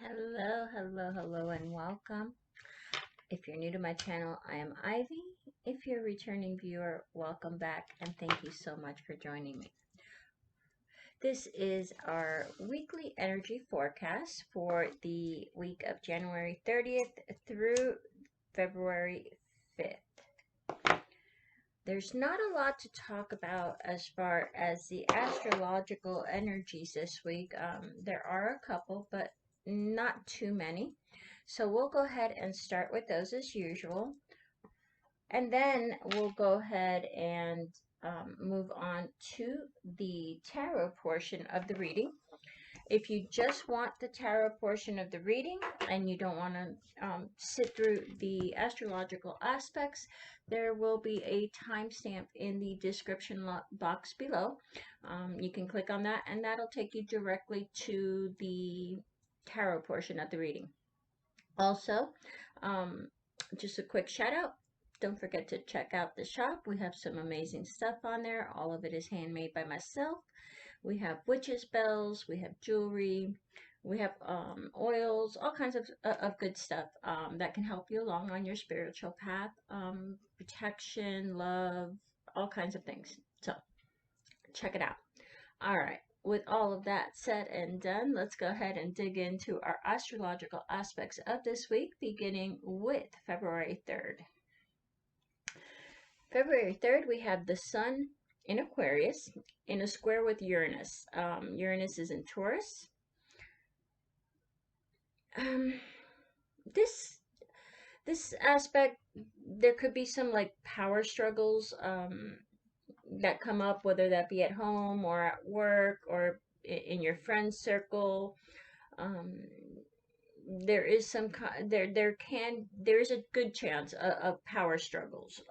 Hello, hello, hello, and welcome. If you're new to my channel, I am Ivy. If you're a returning viewer, welcome back, and thank you so much for joining me. This is our weekly energy forecast for the week of January 30th through February 5th. There's not a lot to talk about as far as the astrological energies this week. There are a couple, but not too many. So we'll go ahead and start with those as usual. And then we'll go ahead and move on to the tarot portion of the reading. If you just want the tarot portion of the reading and you don't want to sit through the astrological aspects, there will be a timestamp in the description box below. You can click on that and that'll take you directly to the tarot portion of the reading. Also, just a quick shout out. Don't forget to check out the shop. We have some amazing stuff on there. All of it is handmade by myself. We have witches' bells, we have jewelry, we have oils, all kinds of good stuff that can help you along on your spiritual path, protection, love, all kinds of things. So check it out. All right. With all of that said and done, let's go ahead and dig into our astrological aspects of this week, beginning with February 3rd. February 3rd, we have the Sun in Aquarius in a square with Uranus. Uranus is in Taurus. This aspect, there could be some like power struggles that come up, whether that be at home or at work or in your friend circle. There is some there is a good chance of power struggles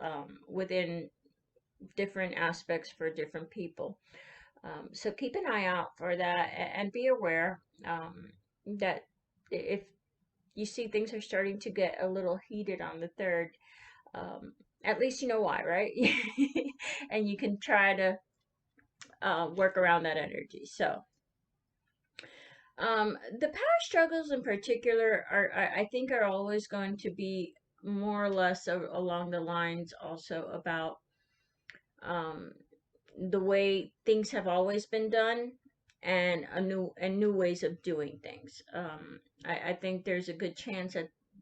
within different aspects for different people. So keep an eye out for that and be aware that if you see things are starting to get a little heated on the 3rd, at least you know why, right? And you can try to work around that energy. So the power struggles in particular I think are always going to be more or less along the lines also about the way things have always been done and new ways of doing things. I think there's a good chance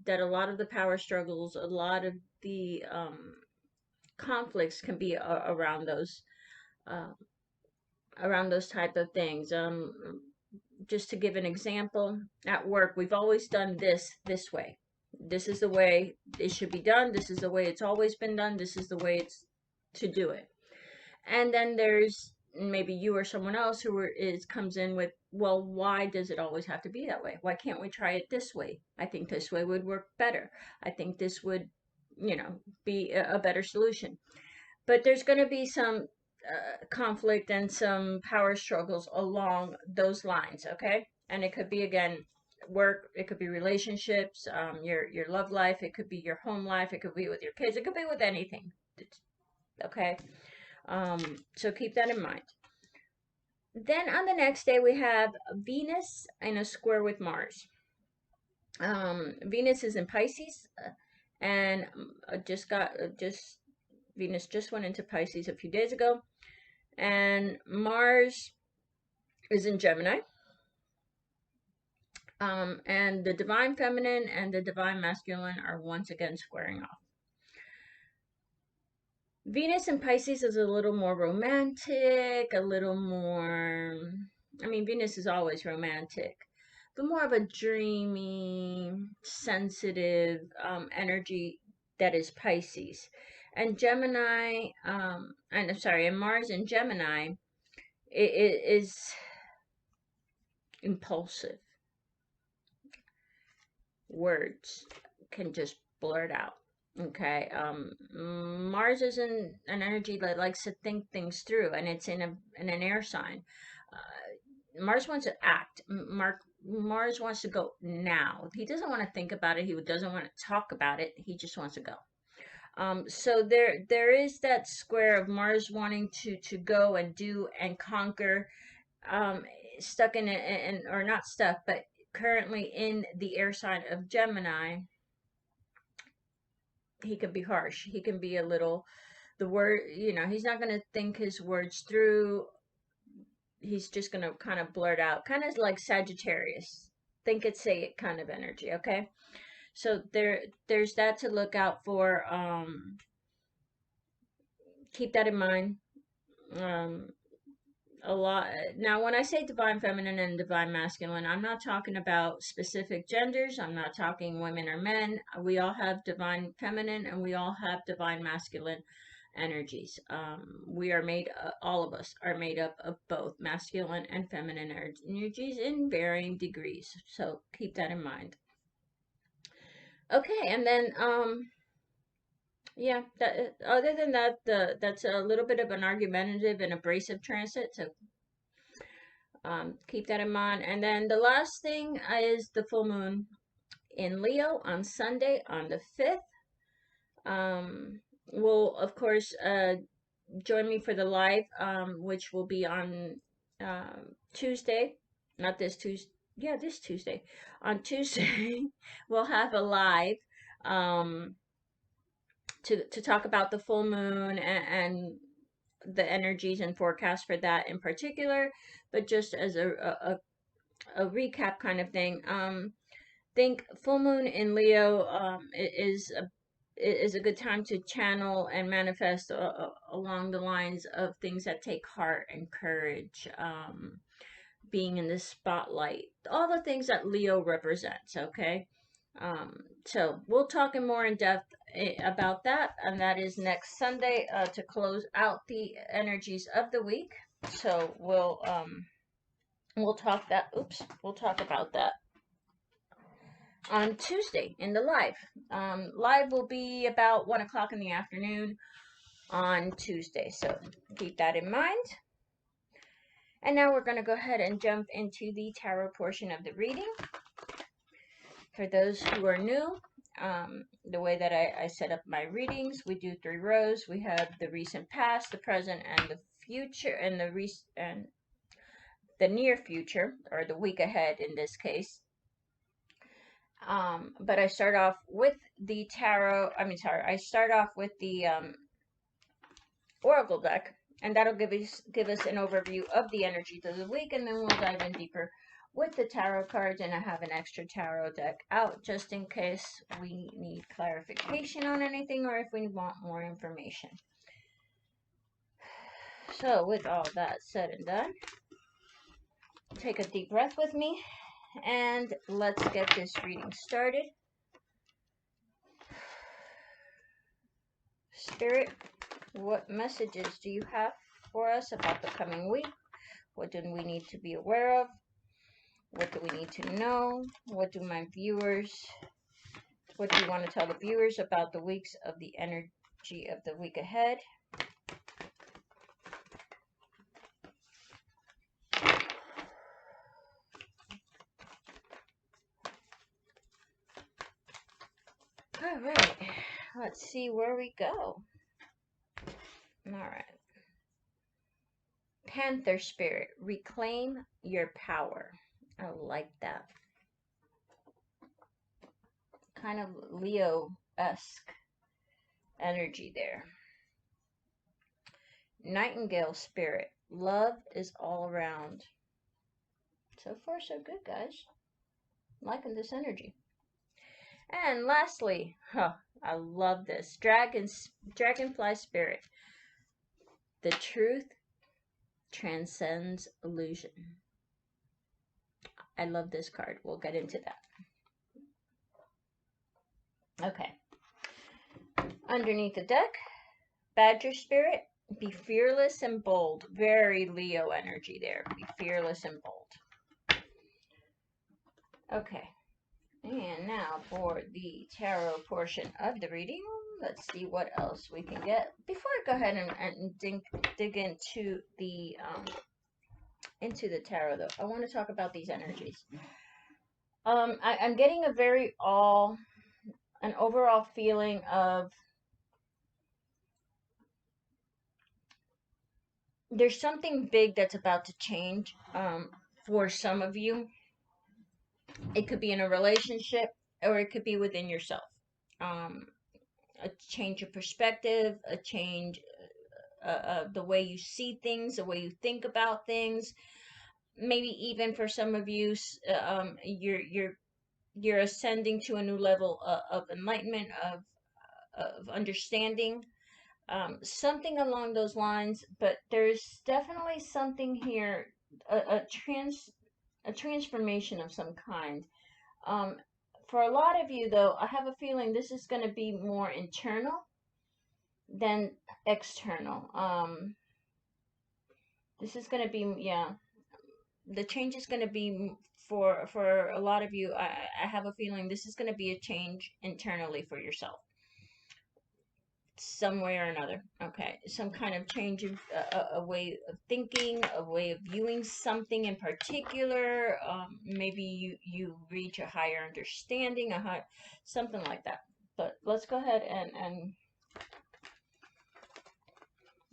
that a lot of the power struggles, a lot of the conflicts can be uh, around those type of things. Just to give an example, at work, we've always done this way. This is the way it should be done. This is the way it's always been done. This is the way it's to do it. And then there's maybe you or someone else who comes in with, well, why does it always have to be that way? Why can't we try it this way? I think this way would work better. I think this would, be a better solution. But there's going to be some conflict and some power struggles along those lines, okay? And it could be, again, work, it could be relationships, your love life, it could be your home life, it could be with your kids, it could be with anything, okay? So keep that in mind. Then on the next day, we have Venus in a square with Mars. Venus is in Pisces, and Venus just went into Pisces a few days ago, and Mars is in Gemini. And the divine feminine and the divine masculine are once again squaring off. Venus in Pisces is a little more romantic, a little more, Venus is always romantic, but more of a dreamy, sensitive energy that is Pisces. And Gemini, and Mars in Gemini, it is impulsive. Words can just blurt out. Okay, Mars is in an energy that likes to think things through, and it's in an air sign. Mars wants to act. Mars wants to go now. He doesn't want to think about it. He doesn't want to talk about it. He just wants to go. So there is that square of Mars wanting to go and do and conquer, stuck in it, or not stuck, but currently in the air sign of Gemini, he can be harsh. He can be a little, the word, he's not going to think his words through. He's just going to kind of blurt out, kind of like Sagittarius. Think it, say it kind of energy, okay? So there's that to look out for. Keep that in mind. Um, a lot. Now, when I say divine feminine and divine masculine, I'm not talking about specific genders. I'm not talking women or men. We all have divine feminine and we all have divine masculine energies. We are made, all of us are made up of both masculine and feminine energies in varying degrees. So keep that in mind. Okay, and then yeah, that other than that, that's a little bit of an argumentative and abrasive transit. So keep that in mind. And then the last thing is the full moon in Leo on Sunday on the 5th. Will of course join me for the live, which will be on Tuesday, not this Tuesday. Yeah, this Tuesday. On Tuesday, we'll have a live to talk about the full moon and the energies and forecast for that in particular, but just as a recap kind of thing. Think full moon in Leo is a good time to channel and manifest along the lines of things that take heart and courage, being in the spotlight, all the things that Leo represents. Okay. So we'll talk in more in depth about that, and that is next Sunday to close out the energies of the week. So we'll talk that. Oops, we'll talk about that on Tuesday in the live. Live will be about 1 o'clock in the afternoon on Tuesday, so keep that in mind. And now we're going to go ahead and jump into the tarot portion of the reading. For those who are new, the way that I set up my readings, we do 3 rows. We have the recent past, the present, and the future, and the near future, or the week ahead in this case. But I start off with the tarot. I start off with the oracle deck, and that'll give us an overview of the energies of the week, and then we'll dive in deeper with the tarot cards. And I have an extra tarot deck out just in case we need clarification on anything or if we want more information. So with all that said and done, take a deep breath with me and let's get this reading started. Spirit, what messages do you have for us about the coming week? What do we need to be aware of? What do we need to know? What do my viewers, what do you want to tell the viewers about the weeks of the energy of the week ahead? All right, let's see where we go. All right. Panther spirit, reclaim your power. I like that. Kind of Leo-esque energy there. Nightingale spirit, love is all around. So far, so good, guys. I'm liking this energy. And lastly, I love this. Dragonfly spirit. The truth transcends illusion. I love this card. We'll get into that. Okay. Underneath the deck, Badger spirit. Be fearless and bold. Very Leo energy there. Be fearless and bold. Okay. And now for the tarot portion of the reading. Let's see what else we can get. Before I go ahead and dig into the tarot, though, I want to talk about these energies. I'm getting an overall feeling of there's something big that's about to change for some of you. It could be in a relationship, or it could be within yourself. Um, a change of perspective, a change of the way you see things, the way you think about things. Maybe even for some of you, you're ascending to a new level of enlightenment, of understanding, something along those lines. But there's definitely something here, a, a trans a transformation of some kind. Um, for a lot of you, though, I have a feeling this is going to be more internal than external. This is going to be, yeah, the change is going to be for a lot of you. I have a feeling this is going to be a change internally for yourself, some way or another. Okay, some kind of change of a way of thinking, a way of viewing something in particular. Maybe you reach a higher understanding, something like that. But let's go ahead and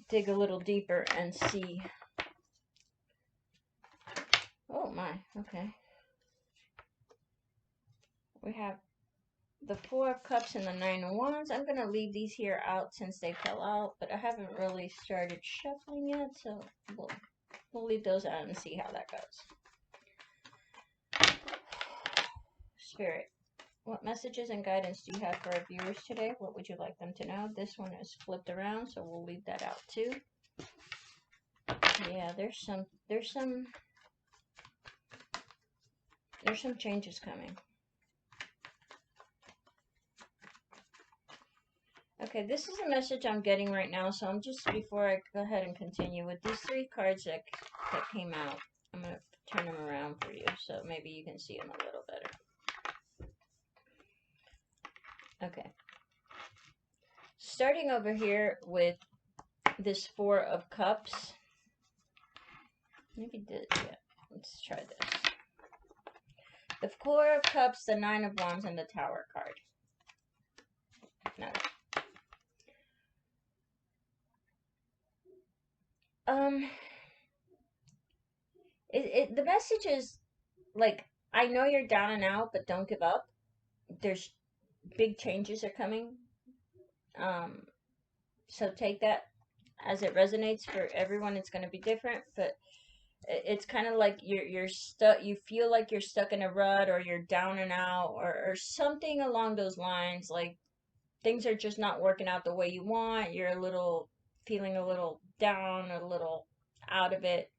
dig a little deeper and see. Oh my, okay. We have the Four of Cups and the Nine of Wands. I'm going to leave these here out since they fell out, but I haven't really started shuffling yet, so we'll leave those out and see how that goes. Spirit, what messages and guidance do you have for our viewers today? What would you like them to know? This one is flipped around, so we'll leave that out too. Yeah, there's some changes coming. Okay, this is a message I'm getting right now, so I'm just, before I go ahead and continue with these three cards that came out, I'm going to turn them around for you, so maybe you can see them a little better. Okay. Starting over here with this Four of Cups. Maybe yeah, let's try this. The Four of Cups, the Nine of Wands, and the Tower card. No. The message is, like, I know you're down and out, but don't give up. There's big changes are coming. So take that as it resonates. For everyone, it's going to be different, but it's kind of like you're stuck. You feel like you're stuck in a rut, or you're down and out, or something along those lines. Like, things are just not working out the way you want. You're feeling a little down, a little out of it.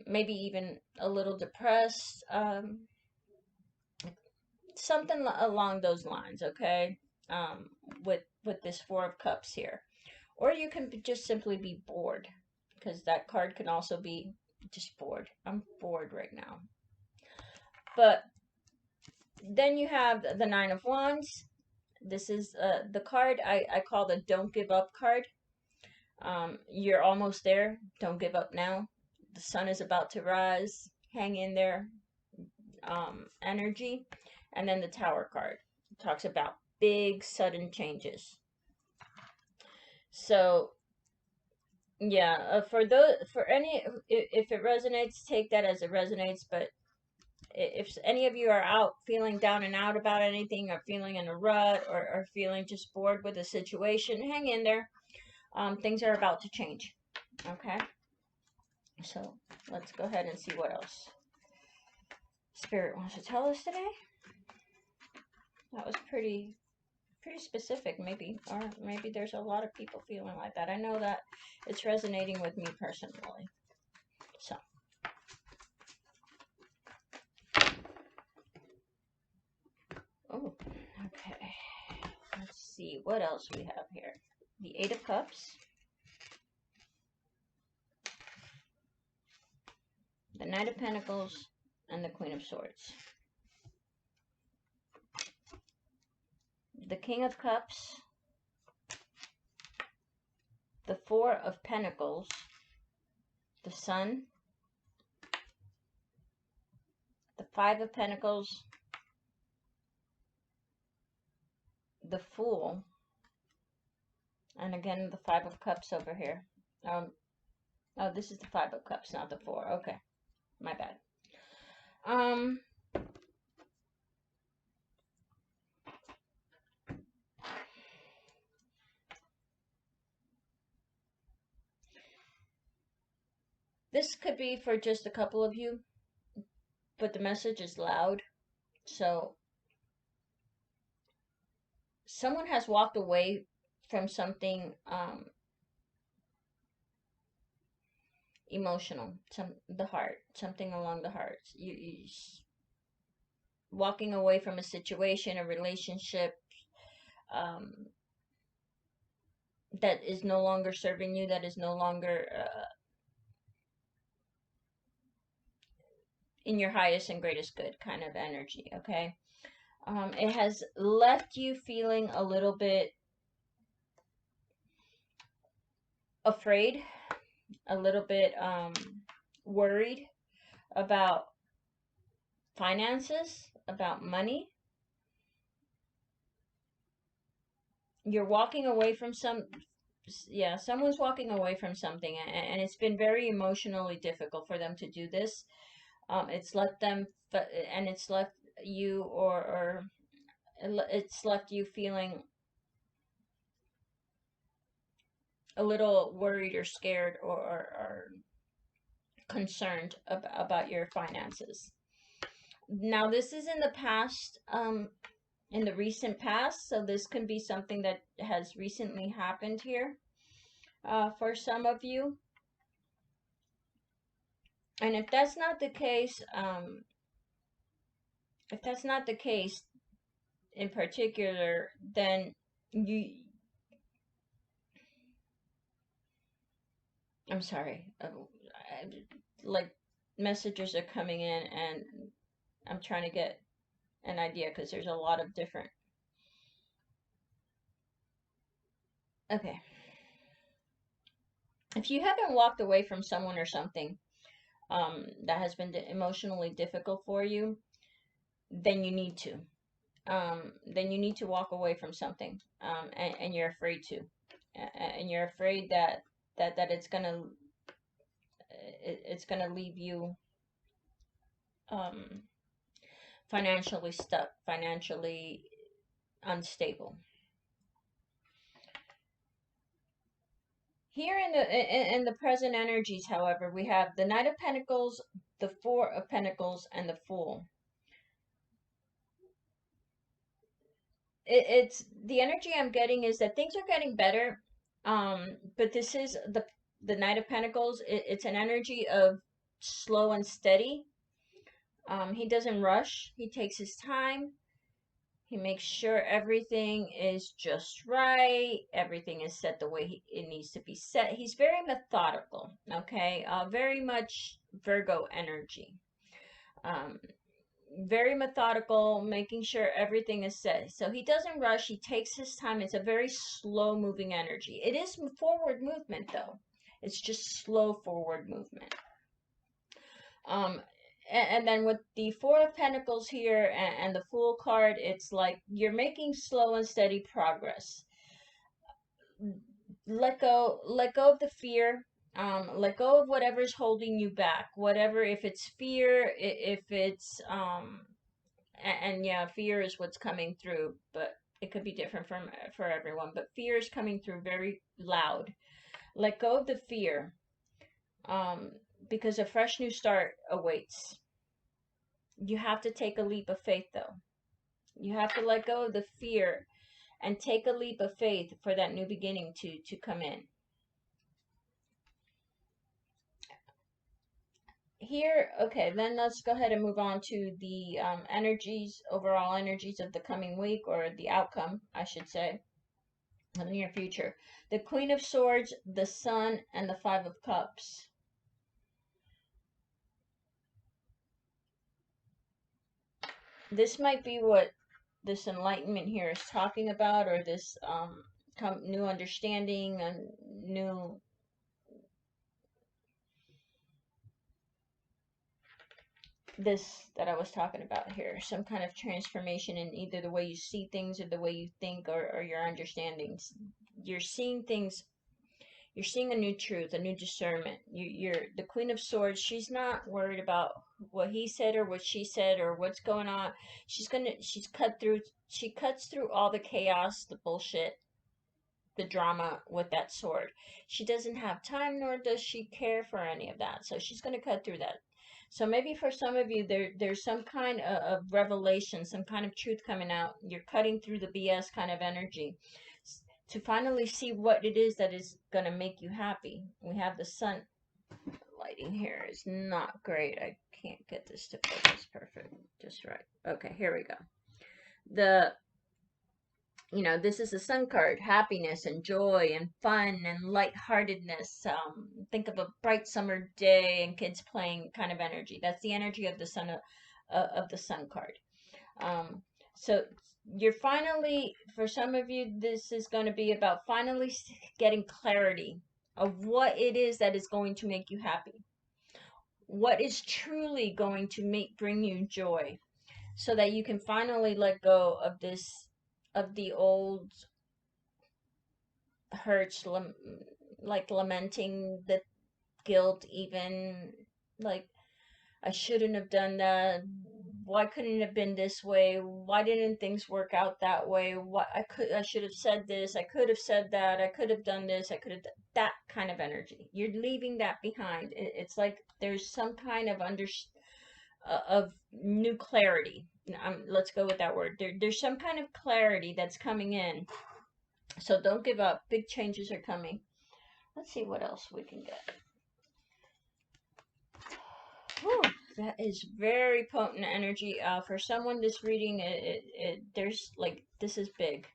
Maybe even a little depressed. Something along those lines. Okay. With this Four of Cups here, or you can just simply be bored, because that card can also be just bored. I'm bored right now. But then you have the Nine of Wands. This is the card I call the Don't Give Up card. You're almost there. Don't give up now. The sun is about to rise. Hang in there. Energy. And then the Tower card talks about big sudden changes. So yeah, if it resonates, take that as it resonates. But if any of you are out feeling down and out about anything, or feeling in a rut, or feeling just bored with the situation, hang in there. Things are about to change. Okay, so let's go ahead and see what else Spirit wants to tell us today. That was pretty specific, maybe, or maybe there's a lot of people feeling like that. I know that it's resonating with me personally. So oh, okay. Let's see what else we have here. The Eight of Cups, the Knight of Pentacles, and the Queen of Swords. The King of Cups, the Four of Pentacles, the Sun, the Five of Pentacles, the Fool, and again the Five of Cups over here. Oh, this is the Five of Cups, not the Four. Okay, my bad. This could be for just a couple of you, but the message is loud. So someone has walked away from something emotional, the heart, something along the heart. Walking away from a situation, a relationship, um, that is no longer serving you, that is no longer in your highest and greatest good kind of energy. Okay, it has left you feeling a little bit afraid, a little bit worried about finances, about money. You're walking away from someone's walking away from something, and it's been very emotionally difficult for them to do this. It's left them, and it's left you, or it's left you feeling a little worried or scared, or concerned about your finances. Now, this is in the past, in the recent past, so this can be something that has recently happened here, for some of you. And if that's not the case in particular, then you, I'm sorry, like messages are coming in, and I'm trying to get an idea because there's a lot of different. Okay. If you haven't walked away from someone or something that has been emotionally difficult for you, then you need to. Then you need to walk away from something, and you're afraid to, and you're afraid that it's gonna leave you um, financially stuck, financially unstable. Here in the present energies, however, we have the Knight of Pentacles, the Four of Pentacles, and the Fool. It's the energy I'm getting is that things are getting better, but this is the Knight of Pentacles. It's an energy of slow and steady. He doesn't rush. He takes his time. He makes sure everything is just right. Everything is set the way it needs to be set. He's very methodical. Okay, very much Virgo energy. Um, Very methodical, making sure everything is set. So he doesn't rush, he takes his time. It's a very slow moving energy. It is forward movement though. It's just slow forward movement. Um and then with the Four of Pentacles here, and the Fool card, it's like you're making slow and steady progress. Let go of the fear. Let go of whatever's holding you back. Whatever, if it's fear, if it's and yeah, fear is what's coming through, but it could be different for everyone. But fear is coming through very loud. Let go of the fear, um, because a fresh new start awaits. You have to take a leap of faith, though. You have to let go of the fear and take a leap of faith for that new beginning to come in. Here, okay, then let's go ahead and move on to the energies, overall energies of the coming week, or the outcome, I should say, of the near future. The Queen of Swords, the Sun, and the Five of Cups. This might be what this enlightenment here is talking about, or this new understanding, and new this that I was talking about here. Some kind of transformation in either the way you see things, or the way you think, or your understandings. You're seeing things, you're seeing a new truth, a new discernment. You're the Queen of Swords. She's not worried about what he said or what she said or what's going on. She's cuts through all the chaos, the bullshit, the drama with that sword. She doesn't have time, nor does she care for any of that. So she's going to cut through that. So maybe for some of you, there's some kind of revelation, some kind of truth coming out. You're cutting through the BS kind of energy to finally see what it is that is going to make you happy. We have the sun. Lighting here is not great. I can't get this to focus perfect. Just right. Okay, here we go. This is a sun card, happiness and joy and fun and lightheartedness. Think of a bright summer day and kids playing kind of energy. That's the energy of the sun card. So you're finally, for some of you, this is going to be about finally getting clarity of what it is that is going to make you happy. What is truly going to bring you joy, so that you can finally let go of the old hurts, like lamenting the guilt, even like, I shouldn't have done that. Why couldn't it have been this way? Why didn't things work out that way? I should have said this. I could have said that. I could have done this. I could have that kind of energy. You're leaving that behind. It's like there's some kind of new clarity. Let's go with that word. There's some kind of clarity that's coming in. So don't give up. Big changes are coming. Let's see what else we can get. Whew, that is very potent energy. For someone, this reading, there's like, this is big.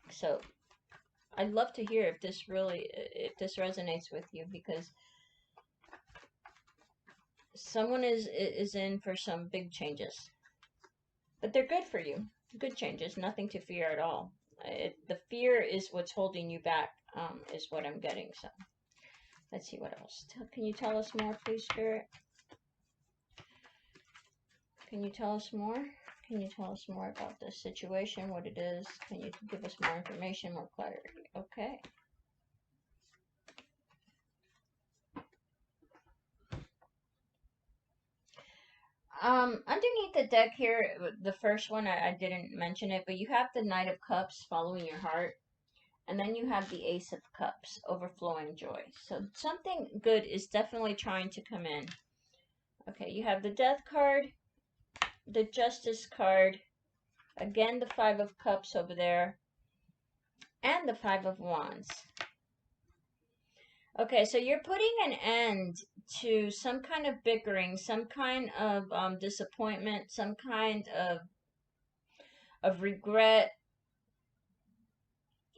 So I'd love to hear if this resonates with you, because someone is in for some big changes, but they're good for you. Good changes, nothing to fear at all. The fear is what's holding you back, is what I'm getting. So let's see what else. Can you tell us more, please, Spirit? Can you tell us more? Can you tell us more about this situation, what it is? Can you give us more information, more clarity? Okay. Underneath the deck here, the first one, I didn't mention it, but you have the Knight of Cups following your heart. And then you have the Ace of Cups, overflowing joy. So something good is definitely trying to come in. Okay, you have the Death card, the Justice card, again the Five of Cups over there, and the Five of Wands. Okay, so you're putting an end to some kind of bickering, some kind of disappointment, some kind of regret,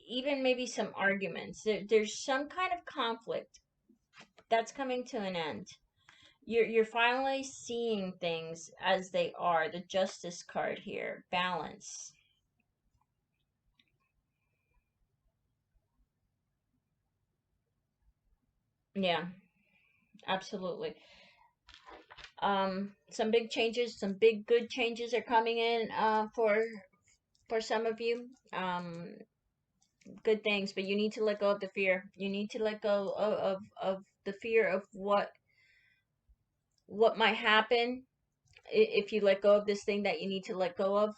even maybe some arguments. There's some kind of conflict that's coming to an end. You're finally seeing things as they are. The Justice card here, balance. Yeah, absolutely. Some big changes, some big good changes are coming in for some of you. Good things, but you need to let go of the fear. You need to let go of the fear of what might happen if you let go of this thing that you need to let go of.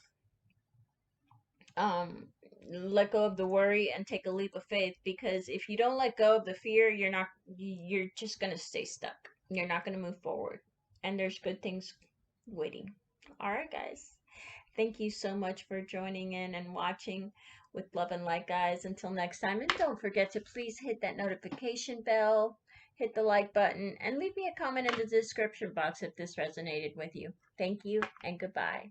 Let go of the worry and take a leap of faith, because if you don't let go of the fear, you're just going to stay stuck. You're not going to move forward, and there's good things waiting. All right, guys. Thank you so much for joining in and watching with love and light, guys. Until next time, and don't forget to please hit that notification bell, hit the like button, and leave me a comment in the description box if this resonated with you. Thank you and goodbye.